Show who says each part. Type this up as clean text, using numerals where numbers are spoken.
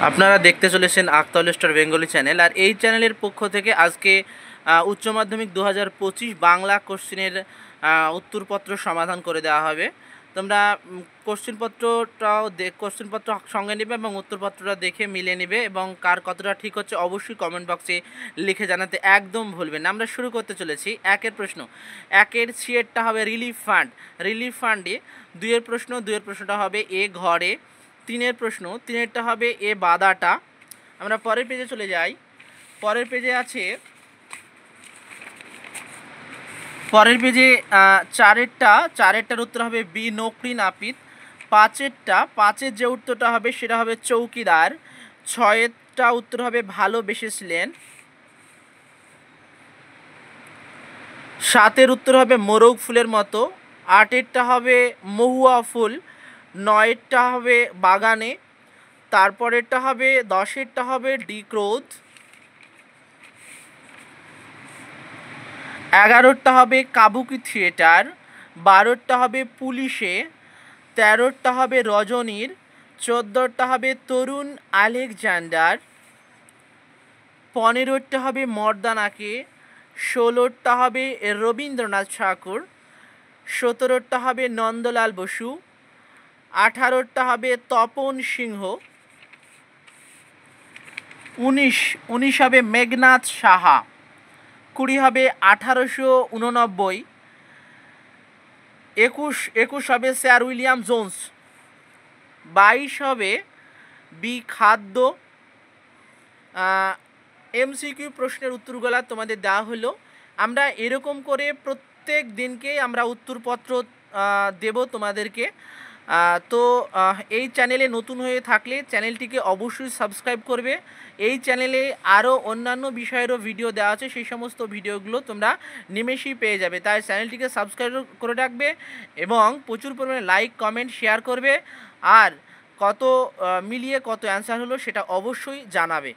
Speaker 1: আপনারা দেখতে চলেছেন আখতাউল স্টার বেঙ্গলি চ্যানেল। আর এই চ্যানেলের পক্ষ থেকে আজকে উচ্চ মাধ্যমিক 2025 বাংলা কোশ্চেনের উত্তরপত্র সমাধান করে দেওয়া হবে। তোমরা কোশ্চেনপত্র সঙ্গে নেবে এবং উত্তরপত্রটা দেখে মিলিয়ে নেবে, এবং কার কতটা ঠিক হচ্ছে অবশ্যই কমেন্ট বক্সে লিখে জানাতে একদম ভুলবেন না। আমরা শুরু করতে চলেছি। একের প্রশ্ন, একের সিয়েরটা হবে রিলিফ ফান্ড। রিলিফ ফান্ডে দুইয়ের প্রশ্নটা হবে এ ঘরে। তিনের প্রশ্ন, তিনেরটা হবে এ বাদাটা। আমরা পরের পেজে চলে যাই। পরের পেজে আছে, পরের পেজে চারেরটার উত্তর হবে বি নকরি নাপিত। পাঁচের যে উত্তরটা হবে সেটা হবে চৌকিদার। ছয়েরটা উত্তর হবে ভালোবেসেছিলেন। সাতের উত্তর হবে মোরগ ফুলের মতো। আটেরটা হবে মহুয়া ফুল। নয়েরটা হবে বাগানে। তারপরেরটা হবে, দশেরটা হবে ডিক্রোধ। 11টা হবে কাবুকি থিয়েটার। 12টা হবে পুলিশে। 13টা হবে রজনীর। 14টা হবে তরুণ আলেকজান্ডার। 15টা হবে মর্দানাকে। 16টা হবে রবীন্দ্রনাথ ঠাকুর। 17টা হবে নন্দলাল বসু। 18টা হবে তপন সিংহ। 19 হবে মেঘনাথ সাহা। 20 হবে 1889। 21 হবে স্যার উইলিয়াম জোন্স। 22 হবে বি খাদ্য। এমসিকিউ প্রশ্নের উত্তরগুলো তোমাদের দেওয়া হলো। আমরা এরকম করে প্রত্যেক দিনকে আমরা উত্তরপত্র দেব তোমাদেরকে। তো এই চ্যানেলে নতুন হয়ে থাকলে চ্যানেলটিকে অবশ্যই সাবস্ক্রাইব করবে। এই চ্যানেলে আরও অন্যান্য বিষয়েরও ভিডিও দেওয়া আছে, সেই সমস্ত ভিডিওগুলো তোমরা নিমেষেই পেয়ে যাবে। তাই চ্যানেলটিকে সাবস্ক্রাইব করে রাখবে এবং প্রচুর পরিমাণে লাইক কমেন্ট শেয়ার করবে। আর কত মিলিয়ে কত অ্যান্সার হলো সেটা অবশ্যই জানাবে।